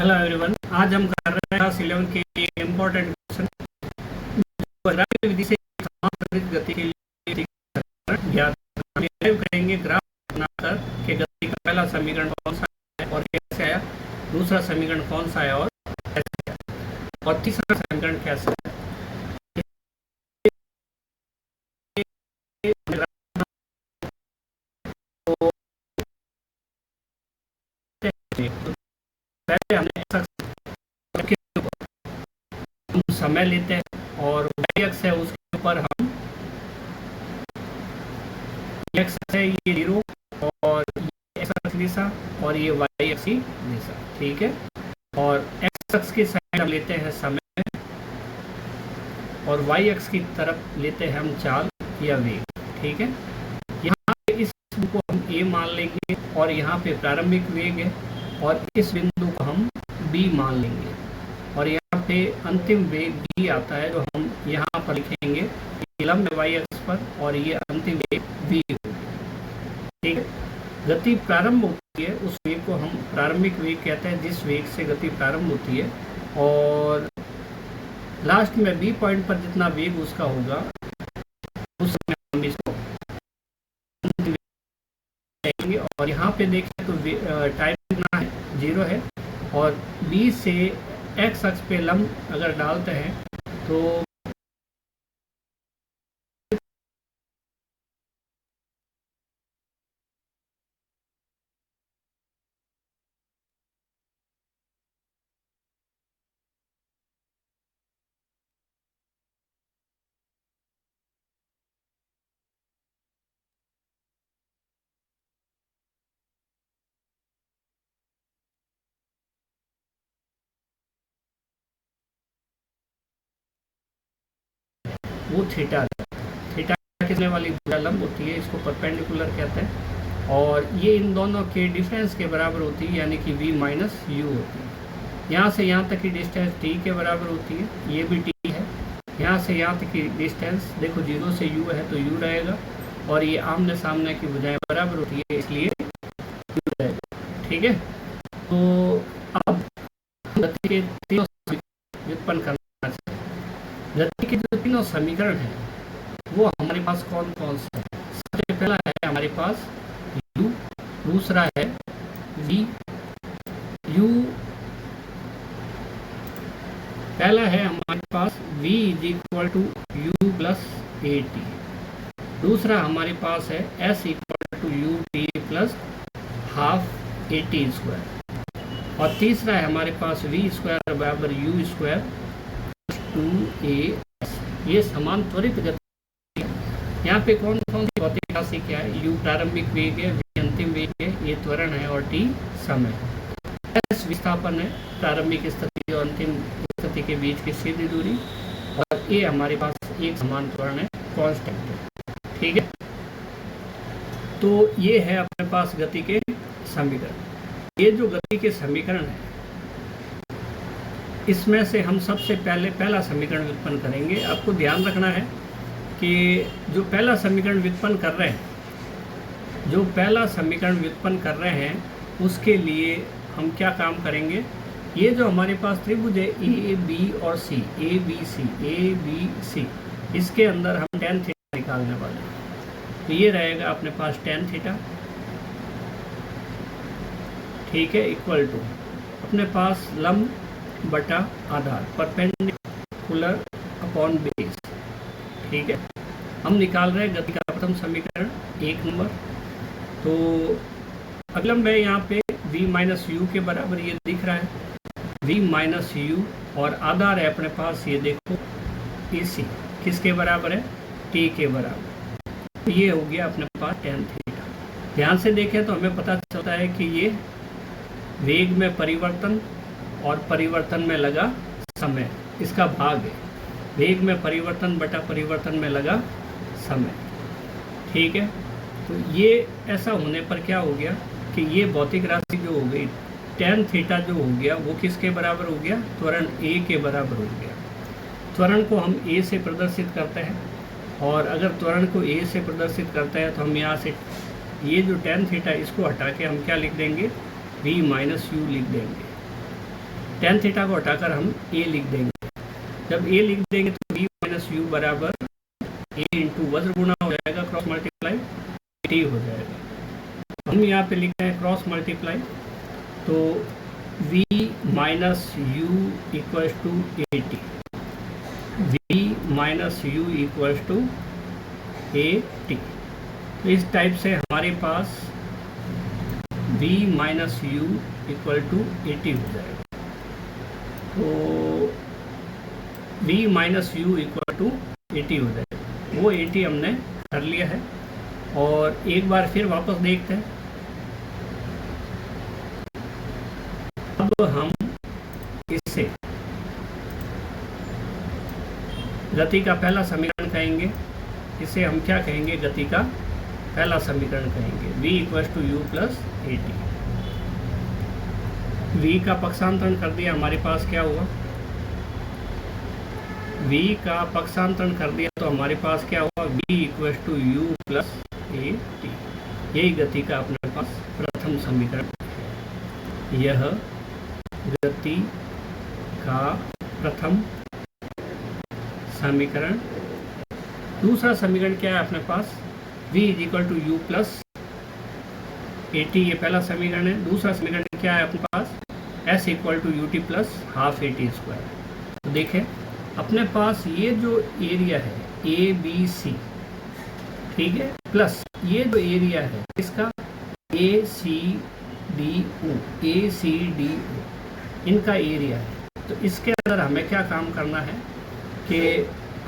Hello everyone, आज हम कर रहे हैं क्लास 11 के लिए इम्पोर्टेंट क्वेश्चन ग्राफ विधि से समांतरित गति के लिए ज्ञात करेंगे। ग्राफ बनाकर के गति का पहला समीकरण कौन सा है और कैसे आया, दूसरा समीकरण कौन सा है और कैसे आया, और तीसरा समीकरण कैसे है। पहले हमने हम समय लेते हैं और y अक्ष है उसके ऊपर हम x है ये 0 और ये x अक्ष दिशा और ये y अक्ष दिशा, ठीक है। और x अक्ष की साइड हम लेते हैं समय और y अक्ष की तरफ लेते हैं हम चाल या वेग, ठीक है। यहाँ पे इस बिंदु को हम a मान लेंगे और यहाँ पे प्रारंभिक वेग है और इस बिंदु को हम b मान लेंगे और यहाँ पे अंतिम वेग b आता है जो हम यहाँ पर लिखेंगे लंब y अक्ष पर और ये अंतिम वेग v होगी, ठीक है। गति प्रारंभ होती है, उस वेग को हम प्रारंभिक वेग कहते हैं जिस वेग से गति प्रारंभ होती है, और लास्ट में b पॉइंट पर जितना वेग उसका होगा उस समय हम इसको अंतिम वेग कहेंगे। और यहाँ पे देखें तो टाइम कितना है, 0 है और b से x अक्ष पे लंब अगर डालते हैं तो वो थीटा खींचने वाली लंब होती है, इसको परपेंडिकुलर कहते हैं, और ये इन दोनों के डिफरेंस के बराबर होती है, यानी कि v माइनस यू होती है। यहाँ से यहाँ तक की डिस्टेंस t के बराबर होती है, ये भी t है। यहाँ से यहाँ तक की डिस्टेंस देखो 0 से u है तो u रहेगा, और ये आमने सामने की भुजाएं बराबर होती है इसलिए u रहेगा, ठीक है। तो अब गति के तीनों व्युत्पन्न करना चाहिए। गति के जो तीनों समीकरण हैं वो हमारे पास कौन कौन से हैं। सबसे पहला है हमारे पास u, दूसरा है v u, पहला है हमारे पास v equal to u plus a t, दूसरा हमारे पास है s equal to u t plus half a t square, और तीसरा है हमारे पास v स्क्वायर बराबर u स्क्वायर 2as। ये समान त्वरित गति। यहाँ पे कौन कौन सी भौतिक राशि क्या है, u प्रारंभिक वेग है, v अंतिम वेग है, ये त्वरण है, और t समय, s विस्थापन है, प्रारंभिक स्थिति और अंतिम स्थिति के बीच की सीधी दूरी, और ये हमारे पास एक समान त्वरण है, कांस्टेंट है, ठीक है। तो ये है अपने पास गति के समीकरण। ये जो गति के समीकरण है इसमें से हम सबसे पहला समीकरण व्युत्पन्न करेंगे। आपको ध्यान रखना है कि जो पहला समीकरण व्युत्पन्न कर रहे हैं उसके लिए हम क्या काम करेंगे। ये जो हमारे पास त्रिभुज है ए बी और सी, ए बी सी, इसके अंदर हम tan थीटा निकालने वाले हैं। तो ये रहेगा अपने पास tan थीटा, ठीक है, इक्वल टू अपने पास लंब बटा आधार, परपेंडिकुलर अपॉन बेस, ठीक है। हम निकाल रहे हैं गति का प्रथम समीकरण 1 नंबर। तो अगलंब है यहाँ पे v माइनस यू के बराबर, ये दिख रहा है v माइनस यू, और आधार है अपने पास ये देखो AC, किसके बराबर है, t के बराबर। तो ये हो गया अपने पास tan थीटा। ध्यान से देखें तो हमें पता चलता है कि ये वेग में परिवर्तन और परिवर्तन में लगा समय इसका भाग है, वेग में परिवर्तन बटा परिवर्तन में लगा समय, ठीक है। तो ये ऐसा होने पर क्या हो गया कि ये भौतिक राशि जो हो गई tan थीटा जो हो गया वो किसके बराबर हो गया, त्वरण a के बराबर हो गया। त्वरण को हम a से प्रदर्शित करते हैं, और अगर त्वरण को a से प्रदर्शित करते हैं तो हम यहाँ से ये जो tan थीटा इसको हटा के हम क्या लिख देंगे, v माइनस यू लिख देंगे। टेन थीटा को हटाकर हम ए लिख देंगे। जब ए लिख देंगे तो v माइनस यू बराबर ए इंटू वज्र गुणा हो जाएगा, क्रॉस मल्टीप्लाई टी हो जाएगा। हम यहाँ पे लिख रहे हैं क्रॉस मल्टीप्लाई, तो v minus u equals to a t, v minus u equals to a t. तो इस टाइप से हमारे पास v minus u equal to a t हो जाएगा। तो v minus u equal to a t हो जाएगा, वो ए टी हमने कर लिया है। और एक बार फिर वापस देखते हैं। अब हम इससे गति का पहला समीकरण कहेंगे, इसे हम क्या कहेंगे, गति का पहला समीकरण कहेंगे, v equal to u plus a t. v का पक्षांतरण कर दिया, हमारे पास क्या हुआ, v का पक्षांतरण कर दिया तो हमारे पास क्या हुआ, v equal to u plus a t. यही गति का अपने पास प्रथम समीकरण। यह गति का प्रथम समीकरण। दूसरा समीकरण क्या है अपने पास, v is equal to u plus a t, ये पहला समीकरण है। दूसरा समीकरण क्या है अपने पास, s equal to u t plus half a t square. तो देखें अपने पास ये जो एरिया है ए बी सी, ठीक है, प्लस ये जो एरिया है इसका ए सी डी ओ, ए सी डी ओ, इनका एरिया है। तो इसके अंदर हमें क्या काम करना है कि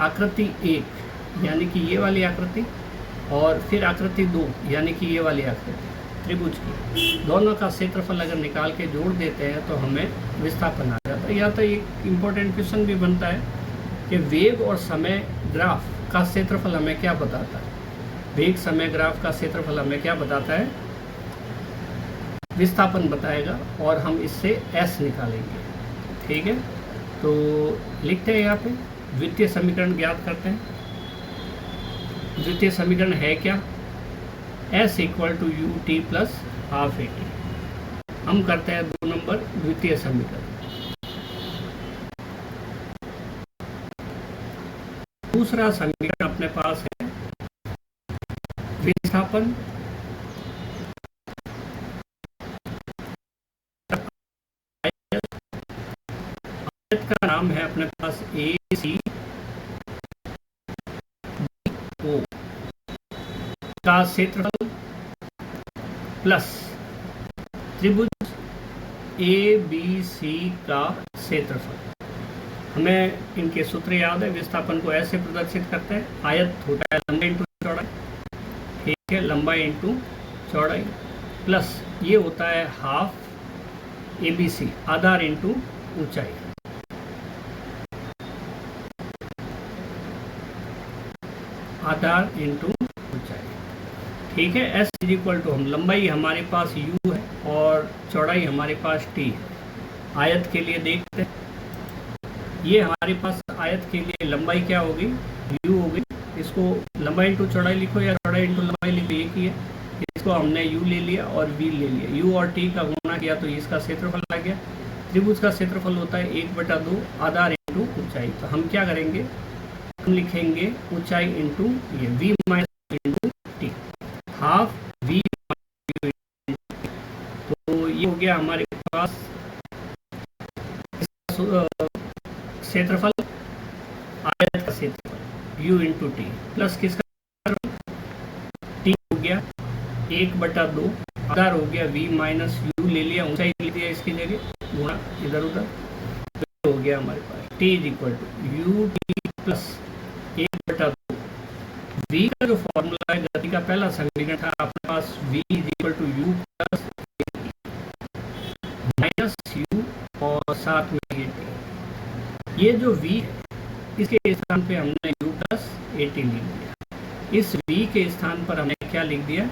आकृति एक यानी कि ये वाली आकृति और फिर आकृति दो यानी कि ये वाली आकृति त्रिभुज की, दोनों का क्षेत्रफल अगर निकाल के जोड़ देते हैं तो हमें विस्थापन आ जाता है। या तो एक इम्पोर्टेंट क्वेश्चन भी बनता है कि वेग और समय ग्राफ का क्षेत्रफल हमें क्या बताता है, वेग समय ग्राफ का क्षेत्रफल हमें क्या बताता है, विस्थापन बताएगा, और हम इससे s निकालेंगे। ठीक है, तो लिखते हैं यहाँ पे द्वितीय समीकरण ज्ञात करते हैं। द्वितीय समीकरण है क्या, s equal to u t plus half a t. हम करते हैं 2 नंबर द्वितीय समीकरण। दूसरा समीकरण अपने पास है विस्थापन आयत का नाम है अपने पास ए सी ओ का क्षेत्रफल प्लस त्रिभुज ए बी सी का क्षेत्रफल। हमें इनके सूत्र याद है, विस्थापन को ऐसे प्रदर्शित करते हैं, आयत होता है लंबाई इंटू चौड़ाई, ठीक है, लंबाई इंटू चौड़ाई, प्लस ये होता है हाफ ए बी सी, आधार इंटू ऊंचाई। आधार इंटू ऊंचाई, ठीक है। एस इज इक्वल टू, हम लंबाई हमारे पास यू है और चौड़ाई हमारे पास टी है। आयत के लिए देखते हैं, ये हमारे पास आयत के लिए लंबाई क्या होगी, यू होगी। इसको लंबाई इंटू चौड़ाई लिखो या चौड़ाई इंटू लंबाई लिखो, एक ही है। इसको हमने यू ले लिया और वी ले लिया, यू और टी का गुणा किया तो इसका क्षेत्रफल आ गया। त्रिभुज का क्षेत्रफल होता है 1/2 आधार इंटू ऊंचाई। तो हम क्या करेंगे, हम लिखेंगे ऊंचाई इंटू ये v minus into T, half v। तो ये हो गया हमारे पास क्षेत्रफल, आयत का क्षेत्रफल u इंटू टी प्लस किसका टी हो गया 1/2, आधार हो गया v माइनस यू ले लिया, ऊंचाई ले लिया इसकी जगह, गुणा इधर उधर हो गया हमारे पास t is equal to u t plus 1/2। v का जो फॉर्मूला है, गति का पहला समीकरण था अपने पास, v is equal to u plus minus u और साथ में ये टी। ये जो v है इसके स्थान पे हमने u प्लस ए टी लिख दिया, इस v के स्थान पर हमने क्या लिख दिया,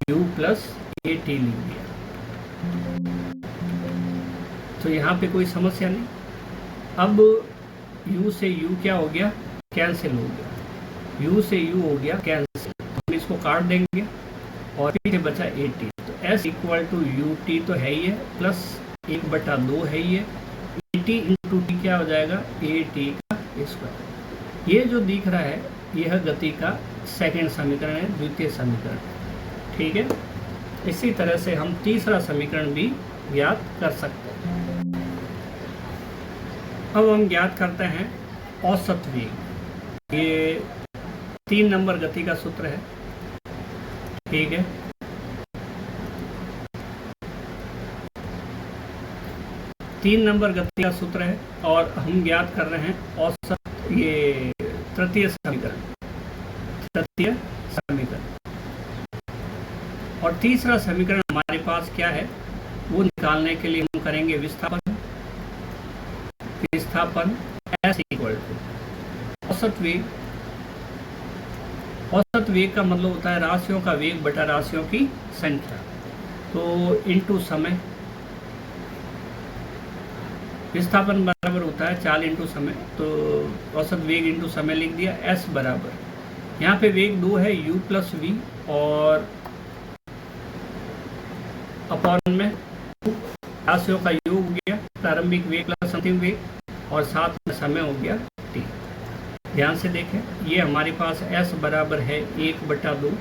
u प्लस ए टी लिख दिया। तो यहाँ पे कोई समस्या नहीं। अब u से u क्या हो गया, कैंसिल हो गया, u से u हो गया कैंसिल, तो हम इसको काट देंगे और पीछे बचा ए टी। तो s equal to u t तो है ही है, प्लस 1/2 है ही है, ए टी इंटू टी क्या हो जाएगा, ए टी का स्क्वायर। ये जो दिख रहा है यह गति का सेकंड समीकरण है, द्वितीय समीकरण। ठीक है, इसी तरह से हम तीसरा समीकरण भी ज्ञात कर सकते हैं। अब हम ज्ञात करते हैं औसत वेग। ये 3 नंबर गति का सूत्र है। ठीक है, तीन नंबर गति का सूत्र है और हम ज्ञात कर रहे हैं औसत, ये तृतीय समीकरण, तृतीय समीकरण। और तीसरा समीकरण हमारे पास क्या है, वो निकालने के लिए हम करेंगे विस्थापन। विस्थापन S इक्वल टू औसत वेग। औसत वेग का मतलब होता है राशियों का वेग बटा राशियों की संख्या, तो इनटू समय। विस्थापन बराबर होता है चाल इंटू समय, तो औसत वेग इंटू समय लिख दिया। S बराबर, यहाँ पे वेग 2 है, u प्लस वी, और अपॉन में राशियों का योग हो गया, प्रारंभिक वेग प्लस अंतिम वेग, और साथ में समय हो गया t। ध्यान से देखें, ये हमारे पास S बराबर है 1/2,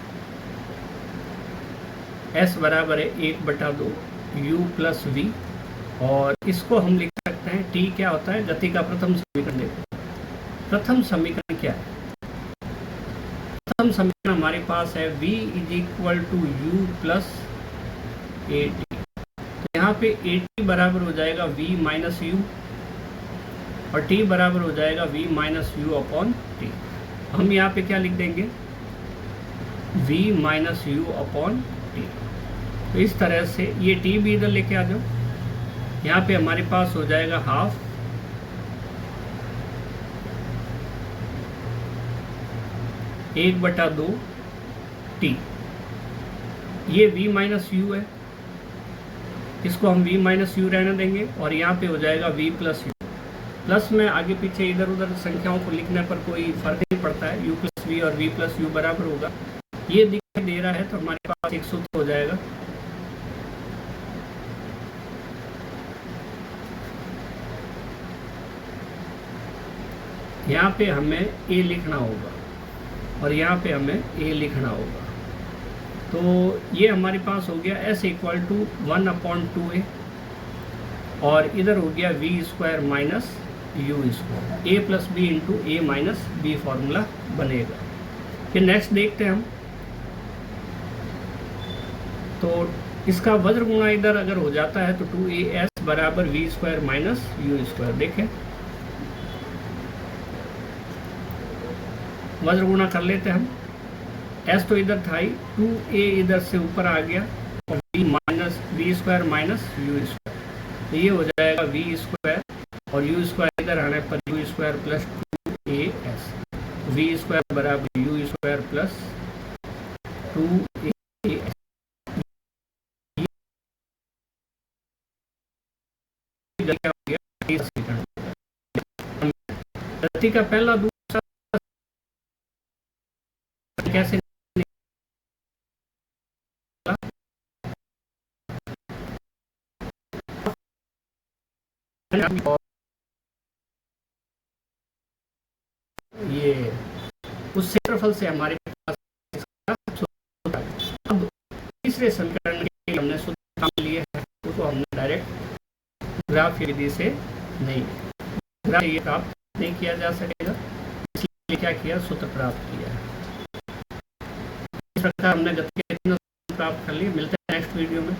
S बराबर है 1/2 u प्लस वी, और इसको हम लिख सकते हैं t क्या होता है, गति का प्रथम समीकरण। देखो प्रथम समीकरण क्या है, प्रथम समीकरण हमारे पास है v is equal to u plus a t. तो यहाँ पे ए टी बराबर हो जाएगा v माइनस यू, और t बराबर हो जाएगा v minus u upon t. हम यहाँ पे क्या लिख देंगे, v minus u upon t. तो इस तरह से ये t भी इधर लेके आ जाओ, यहाँ पे हमारे पास हो जाएगा हाफ एक बटा 2 टी। ये v माइनस यू है, इसको हम v माइनस यू रहने देंगे, और यहाँ पे हो जाएगा v प्लस यू। प्लस में आगे पीछे इधर उधर संख्याओं को लिखने पर कोई फर्क नहीं पड़ता है, u प्लस वी और v प्लस यू बराबर होगा। ये दिखाई दे रहा है, तो हमारे पास एक सूत्र हो जाएगा, यहाँ पे हमें a लिखना होगा और यहाँ पे हमें a लिखना होगा। तो ये हमारे पास हो गया S इक्वल टू 1/2a, और इधर हो गया v square minus u square, a plus b into a minus b formula बनेगा। फिर नेक्स्ट देखते हैं हम, तो इसका वज्र गुणा इधर अगर हो जाता है तो 2as बराबर v square minus u square. देखें वज्र गुणा कर लेते हैं हम, s तो इधर था ही, 2a इधर से ऊपर आ गया, और v square minus u square, तो ये हो जाएगा v स्क्वायर, और यू स्क्वायर इधर आने पर you square plus 2as, v square बराबर यू स्क्वायर प्लस 2as। गति का पहला दूसरा कैसे ये उस क्षेत्रफल से हमारे पास अब तीसरे समीकरण के हमने सूत्र काम लिए है, उसको हमने डायरेक्ट ग्राफ विधि से नहीं, ग्राफ ये प्राप्त नहीं किया जा सकेगा, इसलिए क्या किया, सूत्र प्राप्त किया है। इस प्रकार हमने गति के प्राप्त कर लिए। मिलते हैं नेक्स्ट वीडियो में।